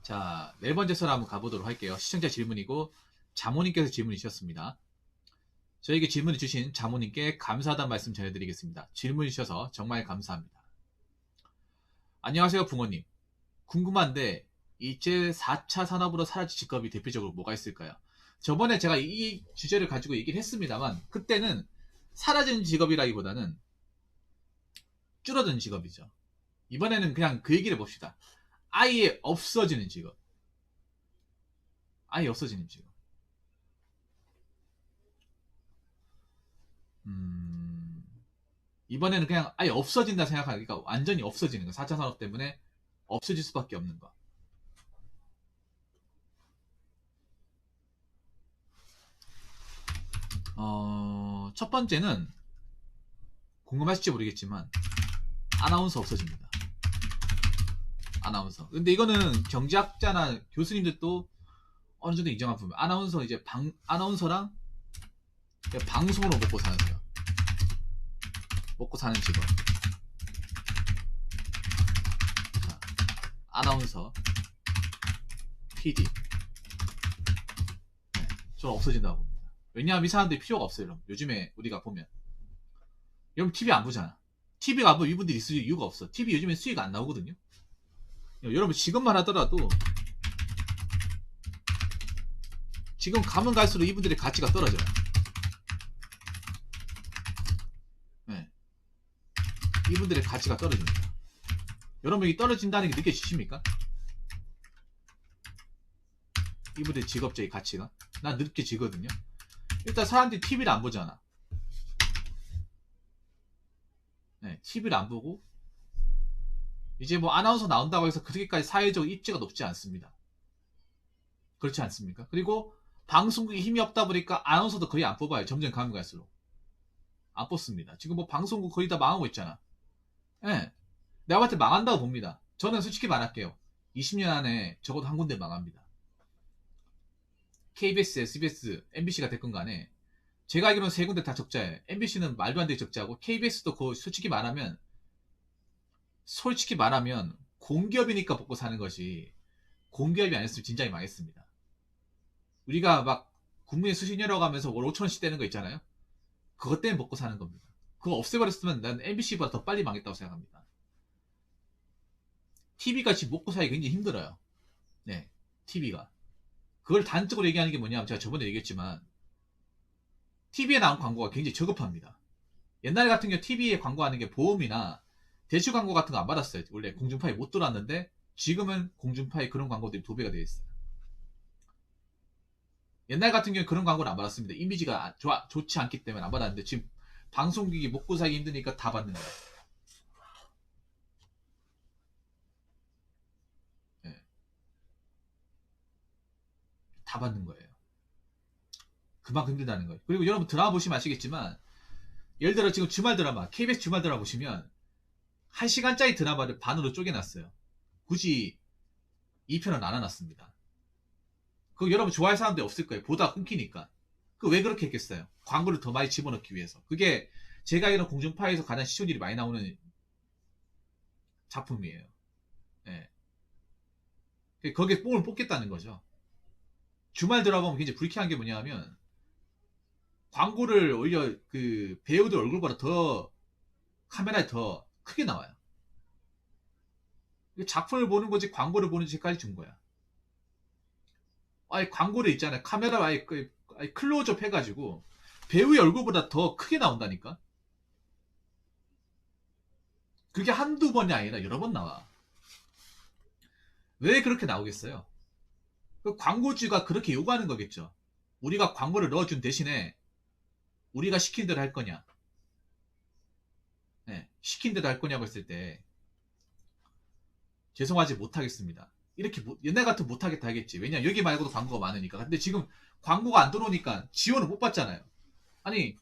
자, 네 번째 설 한번 가보도록 할게요. 시청자 질문이고 자모님께서 질문이 주셨습니다. 저에게 질문을 주신 자모님께 감사하다는 말씀 전해드리겠습니다. 질문 주셔서 정말 감사합니다. 안녕하세요, 붕어님. 궁금한데 이제 4차 산업으로 사라질 직업이 대표적으로 뭐가 있을까요? 저번에 제가 이 주제를 가지고 얘기를 했습니다만 그때는 사라지는 직업이라기보다는 줄어드는 직업이죠. 이번에는 그냥 그 얘기를 봅시다. 아예 없어지는 직업. 아예 없어지는 직업. 음, 이번에는 그냥 아예 없어진다 생각하니까 완전히 없어지는 거. 4차 산업 때문에 없어질 수밖에 없는 거. 첫 번째는 궁금하실지 모르겠지만 아나운서 없어집니다. 아나운서. 근데 이거는 경제학자나 교수님들도 어느 정도 인정한 부분. 아나운서 이제 아나운서랑 방송으로 먹고 사는 거예요. 먹고 사는 직업. 자, 아나운서, PD. 네, 저는 없어진다고 봅니다. 왜냐하면 이 사람들이 필요가 없어요. 여러분. 요즘에 우리가 보면. 여러분 TV 안 보잖아. TV가 안 보면 이분들이 있을 이유가 없어. TV 요즘에 수익 안 나오거든요. 여러분 지금만 하더라도 지금 가면 갈수록 이분들의 가치가 떨어져요. 네. 이분들의 가치가 떨어집니다. 여러분이 떨어진다는 게 느껴지십니까? 이분들의 직업적인 가치가 난 느껴지거든요. 일단 사람들이 TV를 안 보잖아. 네, TV를 안 보고 이제 뭐 아나운서 나온다고 해서 그렇게까지 사회적 입지가 높지 않습니다. 그렇지 않습니까? 그리고 방송국이 힘이 없다 보니까 아나운서도 거의 안 뽑아요. 점점 가면 갈수록 안 뽑습니다. 지금 뭐 방송국 거의 다 망하고 있잖아. 예. 네, 내가 봤을 때 망한다고 봅니다. 저는 솔직히 말할게요. 20년 안에 적어도 한 군데 망합니다. KBS, SBS, MBC가 됐건 간에 제가 알기로는 세 군데 다 적자예요. MBC는 말도 안 되게 적자고 KBS도 솔직히 말하면 공기업이니까 먹고 사는 것이 공기업이 아니었으면 진작에 망했습니다. 우리가 막 국민의 수신료라고 하면서 월 5천원씩 떼는 거 있잖아요. 그것 때문에 먹고 사는 겁니다. 그거 없애버렸으면 난 MBC보다 더 빨리 망했다고 생각합니다. TV가 지금 먹고 살기 굉장히 힘들어요. 네, TV가. 그걸 단적으로 얘기하는 게 뭐냐면 제가 저번에 얘기했지만 TV에 나온 광고가 굉장히 저급합니다. 옛날 같은 경우 TV에 광고하는 게 보험이나 대출 광고 같은 거 안 받았어요. 원래 공중파에 못 들어왔는데 지금은 공중파에 그런 광고들이 도배가 되어 있어요. 옛날 같은 경우는 그런 광고를 안 받았습니다. 이미지가 좋지 않기 때문에 안 받았는데 지금 방송국이 먹고 살기 힘드니까 다 받는 거예요. 네. 다 받는 거예요. 그만큼 힘들다는 거예요. 그리고 여러분 드라마 보시면 아시겠지만 예를 들어 지금 주말 드라마 KBS 주말 드라마 보시면 1시간짜리 드라마를 반으로 쪼개놨어요. 굳이 2편은 안 해놨습니다. 그거 여러분 좋아할 사람들이 없을 거예요. 보다 끊기니까. 그 왜 그렇게 했겠어요? 광고를 더 많이 집어넣기 위해서. 그게 제가 이런 공중파에서 가장 시청률이 많이 나오는 작품이에요. 예. 거기에 뽕을 뽑겠다는 거죠. 주말 드라마 보면 굉장히 불쾌한 게 뭐냐면 광고를 오히려 그 배우들 얼굴보다 더 카메라에 더 크게 나와요. 작품을 보는 거지 광고를 보는 지까지 준 거야. 아예 광고를 있잖아요. 카메라 아예 클로즈업 해가지고 배우의 얼굴보다 더 크게 나온다니까. 그게 한두 번이 아니라 여러 번 나와. 왜 그렇게 나오겠어요? 그 광고주가 그렇게 요구하는 거겠죠. 우리가 광고를 넣어준 대신에 우리가 시킨 대로 할 거냐. 네, 시킨 대로 할 거냐고 했을 때 죄송하지 못하겠습니다. 이렇게 옛날 같으면 못하겠다 하겠지. 왜냐 여기 말고도 광고가 많으니까. 근데 지금 광고가 안 들어오니까 지원을 못 받잖아요. 아니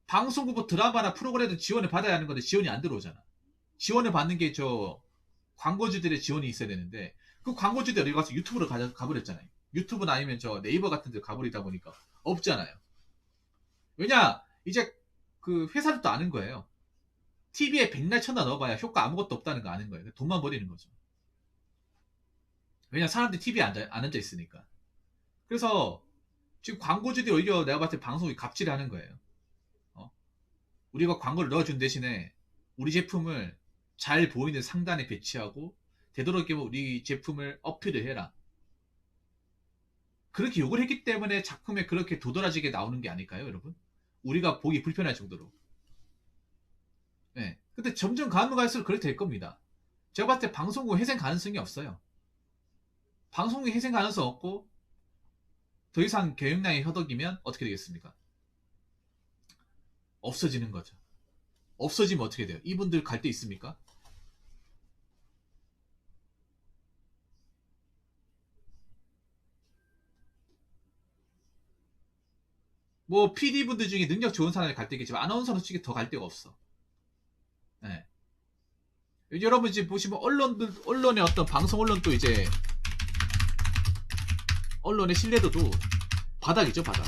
방송국 드라마나 프로그램도 지원을 받아야 하는 건데 지원이 안 들어오잖아. 지원을 받는 게 저 광고주들의 지원이 있어야 되는데 그 광고주들이 어디 가서 유튜브로 가버렸잖아요. 유튜브나 아니면 저 네이버 같은 데 가버리다 보니까 없잖아요. 왜냐 이제 그 회사들도 아는 거예요. TV에 백날 천나 넣어봐야 효과 아무것도 없다는 거 아는 거예요. 돈만 버리는 거죠. 왜냐 사람들이 TV에 안 앉아 있으니까. 그래서 지금 광고주들이 오히려 내가 봤을 때 방송이 갑질을 하는 거예요. 우리가 광고를 넣어준 대신에 우리 제품을 잘 보이는 상단에 배치하고 되도록이면 우리 제품을 어필을 해라. 그렇게 욕을 했기 때문에 작품에 그렇게 도드라지게 나오는 게 아닐까요, 여러분? 우리가 보기 불편할 정도로. 네. 근데 점점 가면 갈수록 그렇게 될 겁니다. 제가 봤을 때 방송국 회생 가능성이 없어요. 방송국 회생 가능성 없고 더 이상 교육량이 허덕이면 어떻게 되겠습니까? 없어지는 거죠. 없어지면 어떻게 돼요? 이분들 갈 데 있습니까? 뭐 PD분들 중에 능력 좋은 사람이 갈 데겠지만 아나운서는 솔직히 더 갈 데가 없어. 네. 여러분 지금 보시면 언론의 어떤 방송 언론도 이제 언론의 신뢰도도 바닥이죠, 바닥.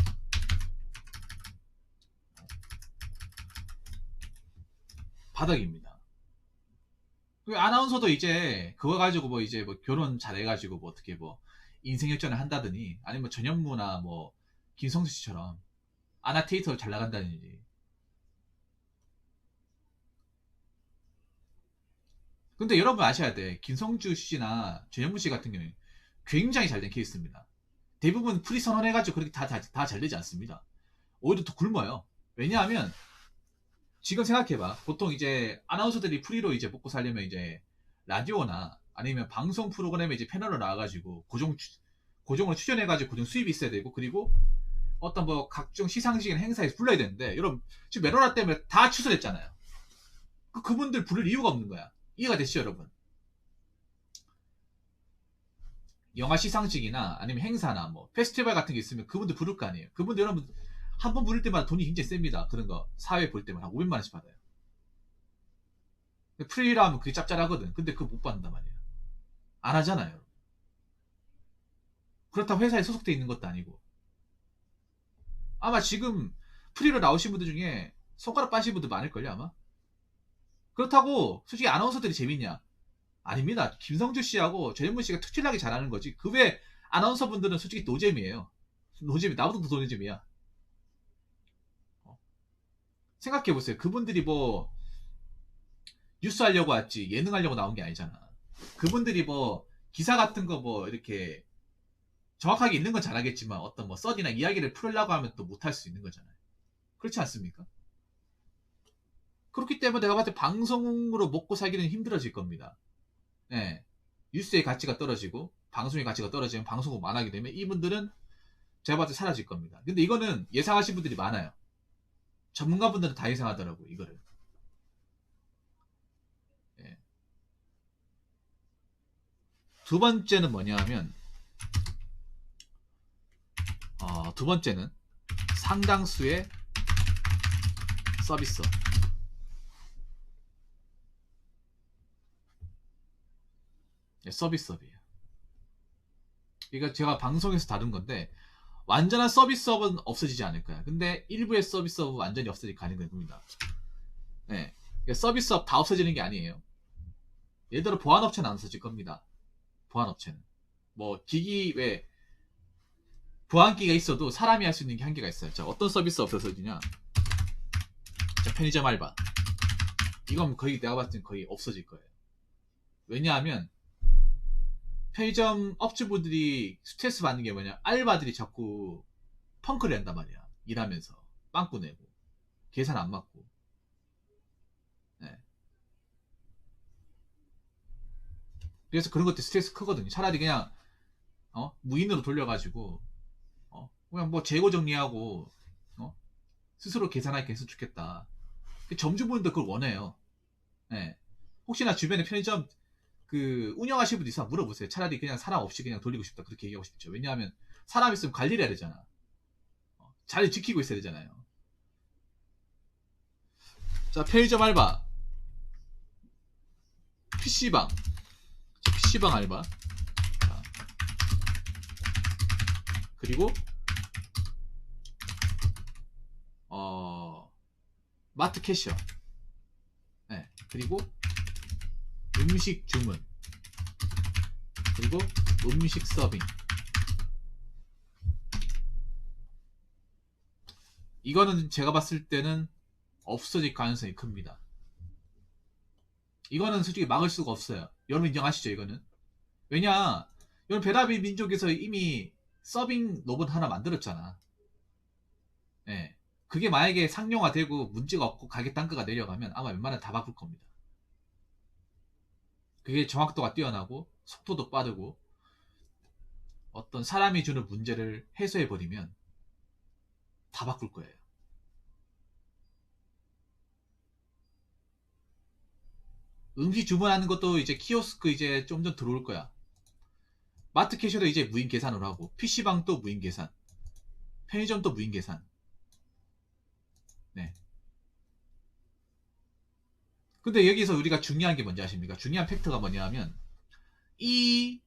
바닥입니다. 아나운서도 이제 그거 가지고 뭐 이제 뭐 결혼 잘해가지고 뭐 어떻게 뭐 인생 역전을 한다더니 아니면 뭐 전현무나 뭐 김성수 씨처럼 아나테이터로 잘 나간다든지. 근데 여러분 아셔야 돼. 김성주 씨나 전현무 씨 같은 경우는 굉장히 잘 된 케이스입니다. 대부분 프리 선언해가지고 그렇게 다 잘 되지 않습니다. 오히려 더 굶어요. 왜냐하면 지금 생각해봐. 보통 이제 아나운서들이 프리로 이제 먹고 살려면 이제 라디오나 아니면 방송 프로그램에 이제 패널로 나와가지고 고정으로 출연해가지고 고정 수입이 있어야 되고 그리고 어떤 뭐 각종 시상식이나 행사에서 불러야 되는데 여러분 지금 메로나 때문에 다 취소됐잖아요. 그분들 부를 이유가 없는 거야. 이해가 되시죠, 여러분? 영화 시상식이나 아니면 행사나 뭐 페스티벌 같은 게 있으면 그분들 부를 거 아니에요. 그분들 여러분 한 번 부를 때마다 돈이 굉장히 셉니다. 그런 거 사회 볼 때마다 한 500만 원씩 받아요. 프리라 하면 그게 짭짤하거든. 근데 그거 못 받는단 말이에요. 안 하잖아요. 그렇다고 회사에 소속돼 있는 것도 아니고. 아마 지금 프리로 나오신 분들 중에 손가락 빠신 분들 많을걸요, 아마? 그렇다고 솔직히 아나운서들이 재밌냐? 아닙니다. 김성주 씨하고 전현무 씨가 특출나게 잘하는 거지. 그 외 아나운서 분들은 솔직히 노잼이에요. 노잼이 나보다 더 노잼이야. 생각해보세요. 그분들이 뭐 뉴스 하려고 왔지 예능 하려고 나온 게 아니잖아. 그분들이 뭐 기사 같은 거 뭐 이렇게 정확하게 있는 건 잘하겠지만 어떤 뭐 썰이나 이야기를 풀으려고 하면 또 못할 수 있는 거잖아요. 그렇지 않습니까? 그렇기 때문에 내가 봤을 때 방송으로 먹고 살기는 힘들어질 겁니다. 네. 뉴스의 가치가 떨어지고 방송의 가치가 떨어지면 방송국 안 하게 되면 이분들은 제가 봤을 때 사라질 겁니다. 근데 이거는 예상하신 분들이 많아요. 전문가분들은 다 예상하더라고 이거를. 예. 두 번째는 뭐냐 하면 두 번째는 상당수의 서비스. 예, 서비스업이에요. 이거 제가 방송에서 다룬 건데 완전한 서비스업은 없어지지 않을 거야. 근데 일부의 서비스업은 완전히 없어질 가능성이 큽니다. 네. 서비스업 다 없어지는 게 아니에요. 예를 들어 보안업체는 안 없어질 겁니다. 보안업체는. 뭐 기기 왜 보안기가 있어도 사람이 할 수 있는 게 한계가 있어요. 자, 어떤 서비스 없어지냐? 자, 편의점 알바. 이건 거의 내가 봤을 땐 거의 없어질 거예요. 왜냐하면 편의점 업주분들이 스트레스 받는 게 뭐냐? 알바들이 자꾸 펑크를 한단 말이야. 일하면서 빵꾸 내고 계산 안 맞고. 네. 그래서 그런 것들 스트레스 크거든요. 차라리 그냥 무인으로 돌려가지고 그냥 뭐 재고 정리하고 스스로 계산하게 했으면 좋겠다. 점주분도 그걸 원해요. 네. 혹시나 주변에 편의점 그 운영하시는 분도 있으면 물어보세요. 차라리 그냥 사람 없이 그냥 돌리고 싶다 그렇게 얘기하고 싶죠. 왜냐하면 사람 있으면 관리를 해야 되잖아. 잘 지키고 있어야 되잖아요. 자, 편의점 알바 PC방 PC방 알바. 자, 그리고 마트 캐셔. 네. 그리고 음식 주문. 그리고 음식 서빙. 이거는 제가 봤을 때는 없어질 가능성이 큽니다. 이거는 솔직히 막을 수가 없어요. 여러분 인정하시죠, 이거는? 왜냐, 여러분 배달비 민족에서 이미 서빙 로봇 하나 만들었잖아. 예. 그게 만약에 상용화되고 문제가 없고 가격 단가가 내려가면 아마 웬만하면 다 바꿀 겁니다. 그게 정확도가 뛰어나고 속도도 빠르고 어떤 사람이 주는 문제를 해소해버리면 다 바꿀 거예요. 음식 주문하는 것도 이제 키오스크 이제 좀 전 들어올 거야. 마트 캐셔도 이제 무인 계산으로 하고, PC방도 무인 계산, 편의점도 무인 계산. 네. 근데 여기서 우리가 중요한 게 뭔지 아십니까? 중요한 팩트가 뭐냐면, 이,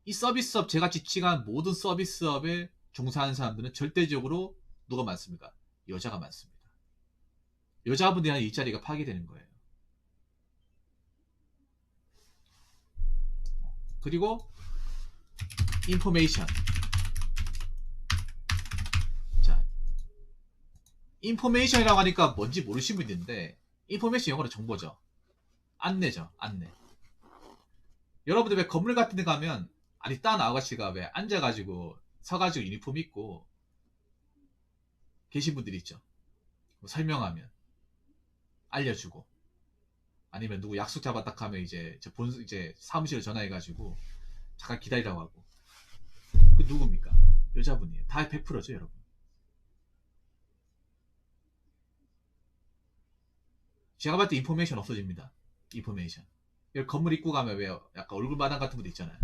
이 서비스업, 제가 지칭한 모든 서비스업에 종사하는 사람들은 절대적으로 누가 많습니까? 여자가 많습니다. 여자분들이 일자리가 파괴되는 거예요. 그리고 인포메이션. 자, 인포메이션이라고 하니까 뭔지 모르시는 분이 있는데, 인포메이션 영어로 정보죠. 안내죠, 안내. 여러분들 왜 건물 같은 데 가면, 아니, 딴 아가씨가 왜 앉아가지고, 서가지고 유니폼 입고, 계신 분들이 있죠. 뭐 설명하면, 알려주고, 아니면 누구 약속 잡았다 하면 이제 사무실에 전화해가지고, 잠깐 기다리라고 하고. 그 누굽니까? 여자분이에요. 다 100%죠, 여러분. 제가 봤을 때 인포메이션 없어집니다. 인포메이션. 여기 건물 입구 가면 왜 약간 얼굴 마당 같은 것도 있잖아요.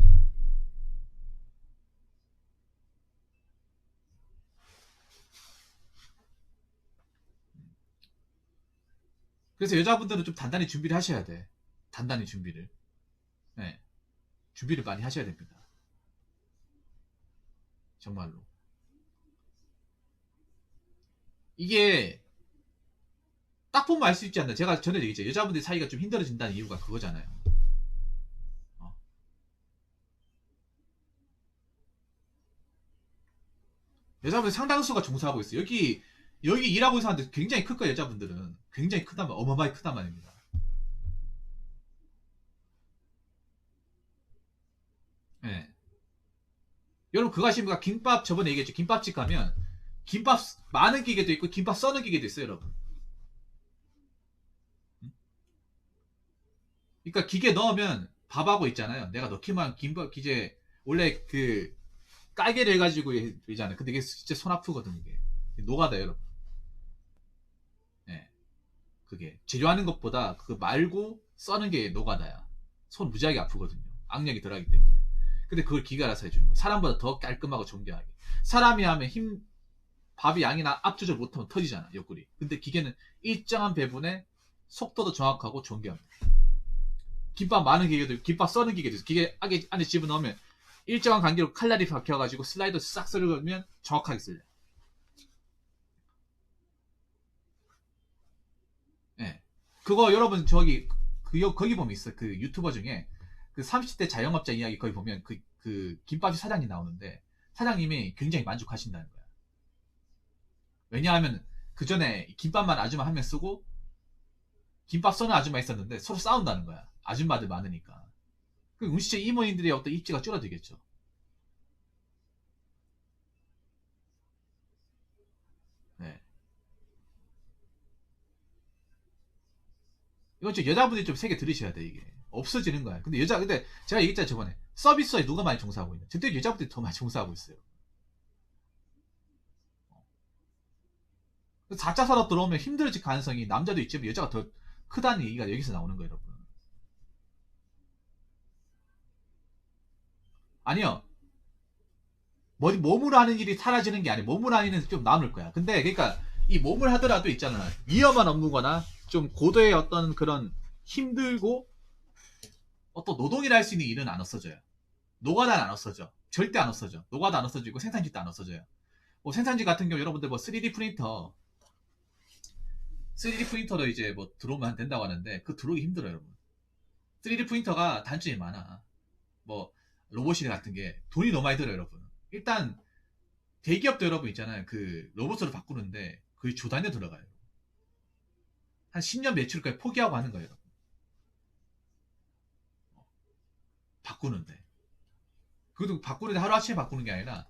그래서 여자분들은 좀 단단히 준비를 하셔야 돼. 단단히 준비를. 네. 준비를 많이 하셔야 됩니다. 정말로. 이게 딱 보면 알 수 있지 않나. 제가 전에 얘기했죠. 여자분들 사이가 좀 힘들어진다는 이유가 그거잖아요. 어. 여자분들 상당수가 종사하고 있어요. 여기 일하고 있는 사람들 굉장히 클 거예요. 여자분들은 굉장히 크다만 어마어마하게 크단 말입니다. 네. 여러분 그거 아십니까? 김밥 저번에 얘기했죠. 김밥집 가면 김밥 많은 기계도 있고 김밥 써는 기계도 있어요, 여러분. 그러니까 기계 넣으면 밥하고 있잖아요. 내가 넣기만 김밥 기계 원래 그 깔개를 해가지고 되잖아요. 근데 이게 진짜 손 아프거든 이게. 노가다 여러분. 예. 그게 재료하는 것보다 그 말고 써는 게 노가다야. 손 무지하게 아프거든요. 악력이 덜하기 때문에. 근데 그걸 기계가 알아서 해주는 거야. 사람보다 더 깔끔하고 정교하게. 사람이 하면 밥이 양이나 압 조절 못하면 터지잖아, 옆구리. 근데 기계는 일정한 배분에 속도도 정확하고 정교합니다. 김밥 많은 기계도, 김밥 써는 기계도 있어. 기계 안에 집어넣으면 일정한 간격으로 칼날이 박혀가지고 슬라이더 싹 썰으면 정확하게 쓸려. 예. 그거 여러분 거기 보면 있어. 그 유튜버 중에 그 30대 자영업자 이야기 거기 보면 그 김밥집 사장님 나오는데 사장님이 굉장히 만족하신다는 거야. 왜냐하면 그 전에 김밥만 아줌마 한 명 쓰고 김밥 써는 아줌마 있었는데 서로 싸운다는 거야. 아줌마들 많으니까. 그 음식점 이모님들의 어떤 입지가 줄어들겠죠. 네. 이건 좀 여자분들이 좀 세게 들으셔야 돼, 이게. 없어지는 거야. 근데 제가 얘기했잖아요, 저번에. 서비스에 누가 많이 종사하고 있냐. 절대 여자분들이 더 많이 종사하고 있어요. 4차 산업 들어오면 힘들어질 가능성이 남자도 있지만 여자가 더 크다는 얘기가 여기서 나오는 거예요, 여러분. 아니요. 몸으로 하는 일이 사라지는 게 아니에요. 몸으로 하는 일은 좀 남을 거야. 근데, 그러니까, 이 몸을 하더라도 있잖아. 위험한 업무거나, 좀 고도의 어떤 그런 힘들고, 어떤 노동이라 할 수 있는 일은 안 없어져요. 노가다는 안 없어져. 절대 안 없어져. 노가다 안 없어지고 생산직도 안 없어져요. 뭐 생산직 같은 경우 여러분들 뭐 3D 프린터, 3D 프린터도 이제 뭐 들어오면 된다고 하는데, 그 들어오기 힘들어요, 여러분. 3D 프린터가 단점이 많아. 뭐, 로봇이나 같은 게 돈이 너무 많이 들어요, 여러분. 일단 대기업도 여러분 있잖아요. 그 로봇으로 바꾸는데 거의 조 단위로 들어가요. 한 10년 매출까지 포기하고 하는 거예요, 여러분. 바꾸는데. 그것도 바꾸는데 하루아침에 바꾸는 게 아니라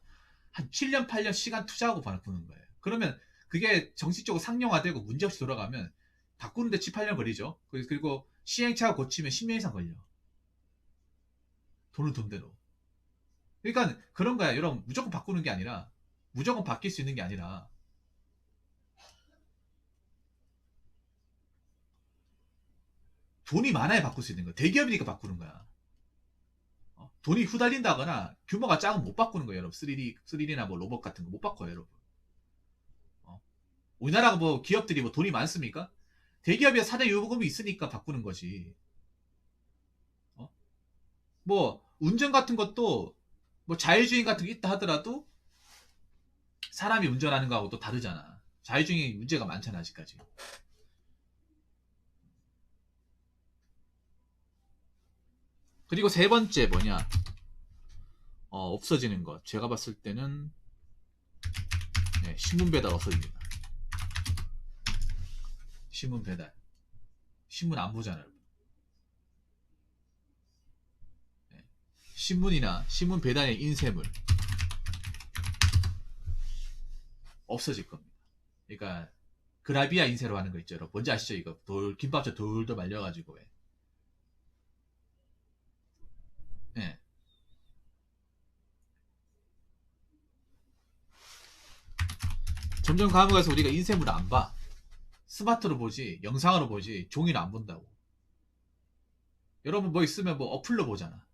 한 7년, 8년 시간 투자하고 바꾸는 거예요. 그러면 그게 정식적으로 상용화되고 문제없이 돌아가면 바꾸는데 7, 8년 걸리죠. 그리고 시행착오 고치면 10년 이상 걸려. 돈은 돈대로. 그러니까 그런 거야. 여러분, 무조건 바꾸는 게 아니라, 무조건 바뀔 수 있는 게 아니라, 돈이 많아야 바꿀 수 있는 거야. 대기업이니까 바꾸는 거야. 돈이 후달린다거나 규모가 작으면 못 바꾸는 거예요, 여러분. 3D나 뭐 로봇 같은 거 못 바꿔요, 여러분. 어? 우리나라가 뭐 기업들이 뭐 돈이 많습니까? 대기업에 4대 유보금이 있으니까 바꾸는 거지. 뭐 운전 같은 것도 뭐 자율주행 같은 게 있다 하더라도 사람이 운전하는 거하고 또 다르잖아. 자율주행이 문제가 많잖아, 아직까지. 그리고 세 번째 뭐냐? 없어지는 것. 제가 봤을 때는 네, 신문 배달 없어집니다. 신문 배달. 신문 안 보잖아요. 네. 신문이나 신문 배달의 인쇄물 없어질 겁니다. 그러니까 그라비아 인쇄로 하는 거 있죠, 여러분. 뭔지 아시죠? 이거 김밥처럼 돌돌 말려가지고 왜? 네. 점점 가면서 우리가 인쇄물을 안 봐. 스마트로 보지, 영상으로 보지, 종이를 안 본다고. 여러분 뭐 있으면 뭐 어플로 보잖아.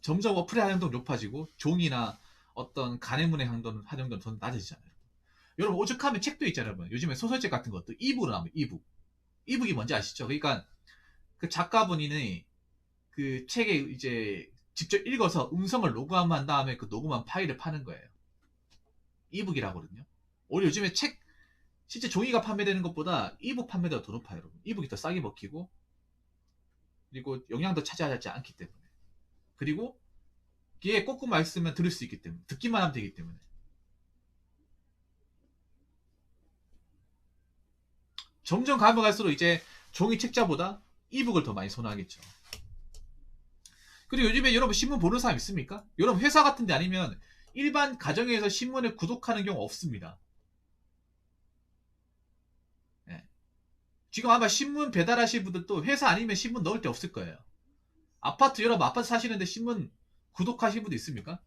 점점 어플의 활용도는 높아지고 종이나 어떤 가내문의 활용도는 더 낮아지잖아요. 여러분 오죽하면 책도 있잖아요. 여러분. 요즘에 소설책 같은 것도 이북으로 나오면 이북. 이북이 뭔지 아시죠? 그러니까 그 작가분이 그 책에 이제 직접 읽어서 음성을 녹음한 다음에 그 녹음한 파일을 파는 거예요. 이북이라고 하거든요. 오히려 요즘에 책 실제 종이가 판매되는 것보다 이북 판매도가 더 높아요, 여러분. 이북이 더 싸게 먹히고 그리고 영양도 차지하지 않기 때문에. 그리고 귀에 꽂고만 있으면 들을 수 있기 때문에. 듣기만 하면 되기 때문에. 점점 가면 갈수록 이제 종이 책자보다 이북을 더 많이 선호하겠죠. 그리고 요즘에 여러분 신문 보는 사람 있습니까? 여러분 회사 같은 데 아니면 일반 가정에서 신문을 구독하는 경우 없습니다. 네. 지금 아마 신문 배달하시는 분들도 회사 아니면 신문 넣을 데 없을 거예요. 아파트, 여러분 아파트 사시는데 신문 구독하시는 분도 있습니까?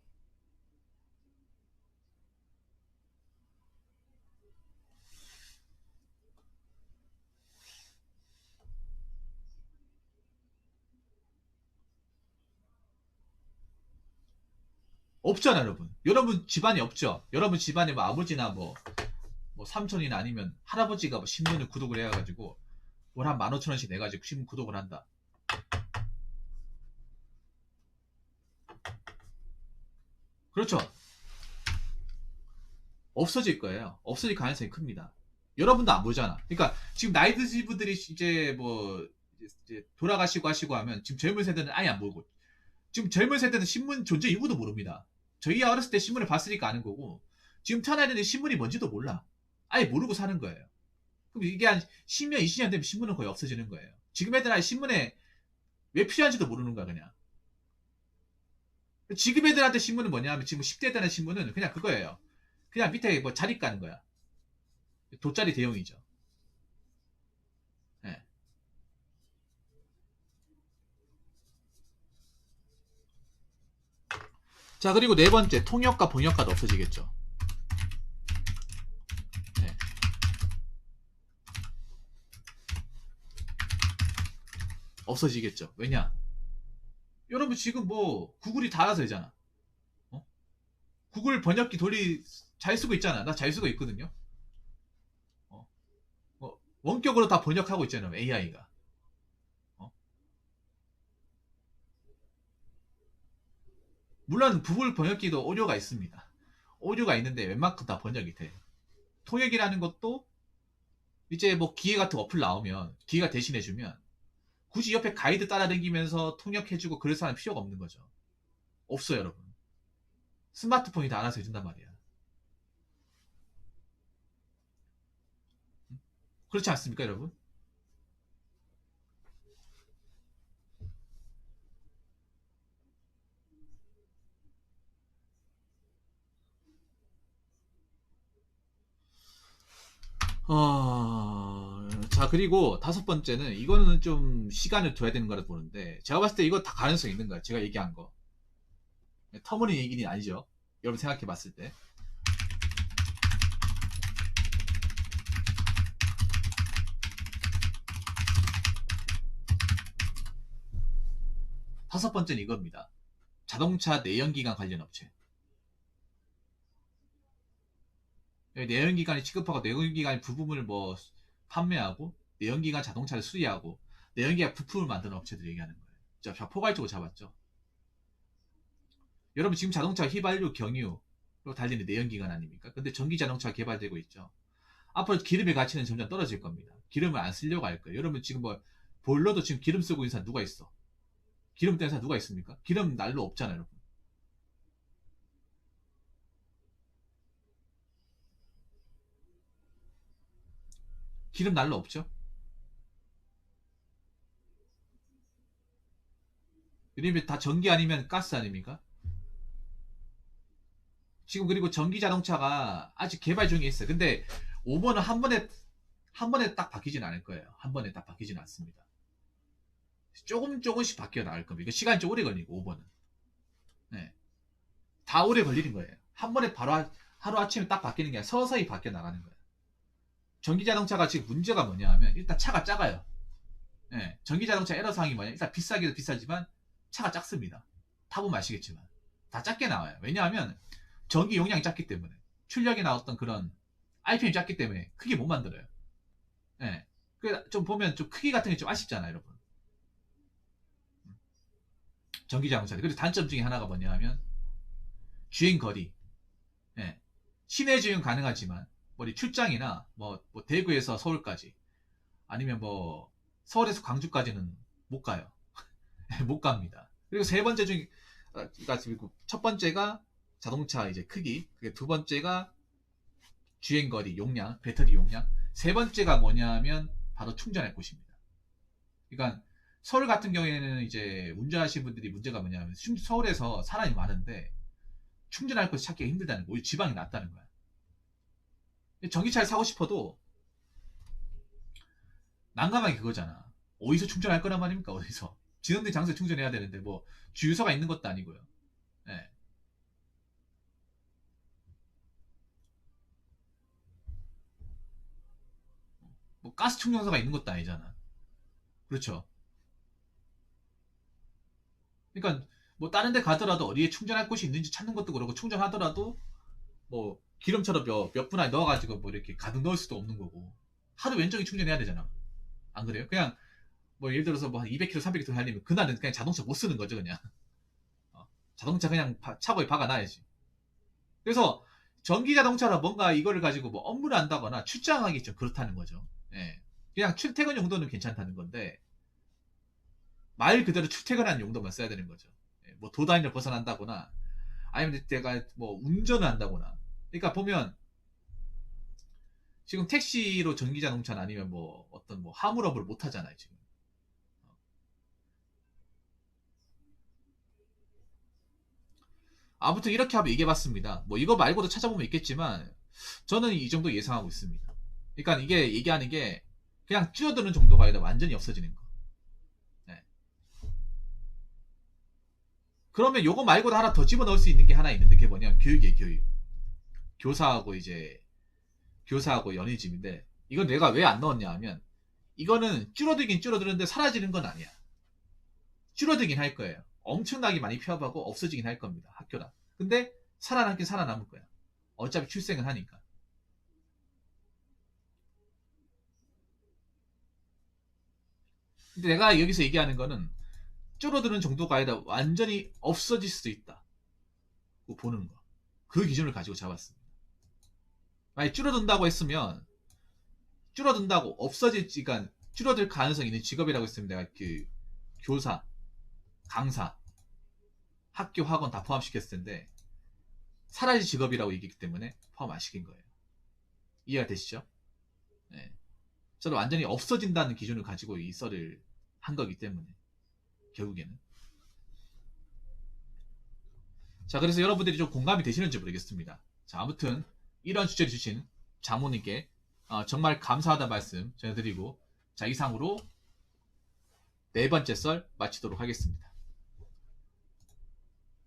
없잖아요, 여러분. 여러분 집안에 없죠? 여러분 집안에 뭐 아버지나 뭐 삼촌이나 아니면 할아버지가 뭐 신문을 구독을 해가지고 월 한 15,000원씩 내가지고 신문 구독을 한다. 그렇죠? 없어질 거예요. 없어질 가능성이 큽니다. 여러분도 안 보잖아. 그러니까 지금 나이 드신 분들이 이제 뭐 이제 돌아가시고 하시고 하면 지금 젊은 세대는 아예 안 보고 지금 젊은 세대는 신문 존재 이유도 모릅니다. 저희 어렸을 때 신문을 봤으니까 아는 거고 지금 태어나야 되는 신문이 뭔지도 몰라. 아예 모르고 사는 거예요. 그럼 이게 한 10년, 20년 되면 신문은 거의 없어지는 거예요. 지금 애들 아예 신문에 왜 필요한지도 모르는 거야, 그냥. 지금 애들한테 신문은 뭐냐 하면 지금 10대 애들한테 신문은 그냥 그거예요. 그냥 밑에 뭐 자리 까는 거야. 돗자리 대용이죠. 예. 자, 그리고 네 번째, 통역과 번역가도 없어지겠죠. 예. 없어지겠죠. 왜냐? 여러분 지금 뭐 구글이 다 알아서 되잖아. 어? 구글 번역기 잘 쓰고 있잖아. 나 잘 쓰고 있거든요. 어? 원격으로 다 번역하고 있잖아요. AI가. 물론 구글 번역기도 오류가 있습니다. 오류가 있는데 웬만큼 다 번역이 돼. 통역이라는 것도 이제 뭐 기계 같은 어플 나오면 기계가 대신해주면 굳이 옆에 가이드 따라다니면서 통역해주고 그럴 사람 필요가 없는 거죠. 없어요, 여러분. 스마트폰이 다 알아서 해준단 말이야. 그렇지 않습니까, 여러분? 자, 그리고 다섯 번째는, 이거는 좀 시간을 둬야 되는 거라 보는데, 제가 봤을 때 이거 다 가능성이 있는 거야. 제가 얘기한 거. 터무니 얘기는 아니죠. 여러분 생각해 봤을 때. 다섯 번째는 이겁니다. 자동차 내연기관 관련 업체. 내연기관이 취급하고 내연기관 부품을 뭐 판매하고 내연기관 자동차를 수리하고 내연기관 부품을 만드는 업체들 얘기하는 거예요. 자, 포괄적으로 잡았죠. 여러분 지금 자동차 휘발유, 경유로 달리는 내연기관 아닙니까? 근데 전기 자동차가 개발되고 있죠. 앞으로 기름의 가치는 점점 떨어질 겁니다. 기름을 안 쓰려고 할 거예요. 여러분 지금 뭐 보일러도 지금 기름 쓰고 있는 사람 누가 있어? 기름 떼는 사람 누가 있습니까? 기름 난로 없잖아요, 여러분. 기름 난로 없죠? 이름이 다 전기 아니면 가스 아닙니까? 지금 그리고 전기 자동차가 아직 개발 중에 있어요. 근데 5번은 한 번에 딱 바뀌진 않을 거예요. 한 번에 딱 바뀌진 않습니다. 조금씩 바뀌어 나갈 겁니다. 이거 시간이 좀 오래 걸리고 5번은. 네. 다 오래 걸리는 거예요. 한 번에 바로 하루 아침에 딱 바뀌는 게 아니라 서서히 바뀌어 나가는 거예요. 전기 자동차가 지금 문제가 뭐냐 하면 일단 차가 작아요. 네. 전기 자동차 에러사항이 뭐냐? 일단 비싸기도 비싸지만 차가 작습니다. 타보면 아시겠지만 다 작게 나와요. 왜냐하면 전기 용량이 작기 때문에 출력이 나왔던 그런 RPM이 작기 때문에 크게 못 만들어요. 예. 좀 보면 좀 크기 같은 게 좀 아쉽잖아요, 여러분. 전기 자동차. 그리고 단점 중에 하나가 뭐냐 하면 주행 거리. 예. 시내 주행 가능하지만 뭐 출장이나 뭐 대구에서 서울까지 아니면 뭐 서울에서 광주까지는 못 가요. 못 갑니다. 그리고 세 번째 중에 그리고 첫 번째가 자동차 이제 크기, 그게 두 번째가 주행거리, 용량, 배터리 용량. 세 번째가 뭐냐면 바로 충전할 곳입니다. 그러니까 서울 같은 경우에는 이제 운전하시는 분들이 문제가 뭐냐면 서울에서 사람이 많은데 충전할 곳 찾기가 힘들다는 거. 오히려 지방이 낫다는 거야. 전기차를 사고 싶어도 난감하게 그거잖아. 어디서 충전할 거란 말입니까? 어디서? 지정된 장소에 충전해야 되는데 뭐 주유소가 있는 것도 아니고요. 네. 뭐 가스 충전소가 있는 것도 아니잖아. 그렇죠. 그러니까 뭐 다른 데 가더라도 어디에 충전할 곳이 있는지 찾는 것도 그렇고 충전하더라도 뭐 기름처럼 몇 분 안에 넣어가지고 뭐 이렇게 가득 넣을 수도 없는 거고 하루 왼쪽에 충전해야 되잖아. 안 그래요? 그냥 뭐 예를 들어서 뭐 한 200km, 300km 달리면 그날은 그냥 자동차 못 쓰는 거죠, 그냥. 자동차 그냥 차고에 박아놔야지. 그래서 전기 자동차라 뭔가 이거를 가지고 뭐 업무를 한다거나 출장하기 좀 그렇다는 거죠. 예. 그냥 출퇴근 용도는 괜찮다는 건데 말 그대로 출퇴근하는 용도만 써야 되는 거죠. 예. 뭐 도단위를 벗어난다거나 아니면 내가 뭐 운전을 한다거나. 그러니까 보면 지금 택시로 전기 자동차는 아니면 뭐 어떤 뭐 화물업을 못 하잖아요, 지금. 아무튼 이렇게 한번 얘기해봤습니다. 뭐 이거 말고도 찾아보면 있겠지만 저는 이 정도 예상하고 있습니다. 그러니까 이게 얘기하는 게 그냥 줄어드는 정도가 아니라 완전히 없어지는 거. 네. 그러면 요거 말고도 하나 더 집어넣을 수 있는 게 하나 있는데 그게 뭐냐면 교육이에요, 교육. 교사하고 이제 교사하고 연희집인데 이건 내가 왜 안 넣었냐 하면 이거는 줄어들긴 줄어드는데 사라지는 건 아니야. 줄어들긴 할 거예요. 엄청나게 많이 폐업하고 없어지긴 할 겁니다. 학교다. 근데 살아남긴 살아남을 거야. 어차피 출생은 하니까. 근데 내가 여기서 얘기하는 거는 줄어드는 정도가 아니라 완전히 없어질 수도 있다. 보는 거. 그 기준을 가지고 잡았습니다. 만약 줄어든다고 했으면 줄어든다고 없어질지가 줄어들 가능성이 있는 직업이라고 했으면 내가 그 교사, 강사 학교, 학원 다 포함시켰을 텐데 사라질 직업이라고 얘기했기 때문에 포함 안 시킨 거예요. 이해가 되시죠? 네. 저는 완전히 없어진다는 기준을 가지고 이 썰을 한 거기 때문에 결국에는. 자, 그래서 여러분들이 좀 공감이 되시는지 모르겠습니다. 자, 아무튼 이런 주제를 주신 장모님께 정말 감사하다는 말씀 전해드리고, 자, 이상으로 네 번째 썰 마치도록 하겠습니다.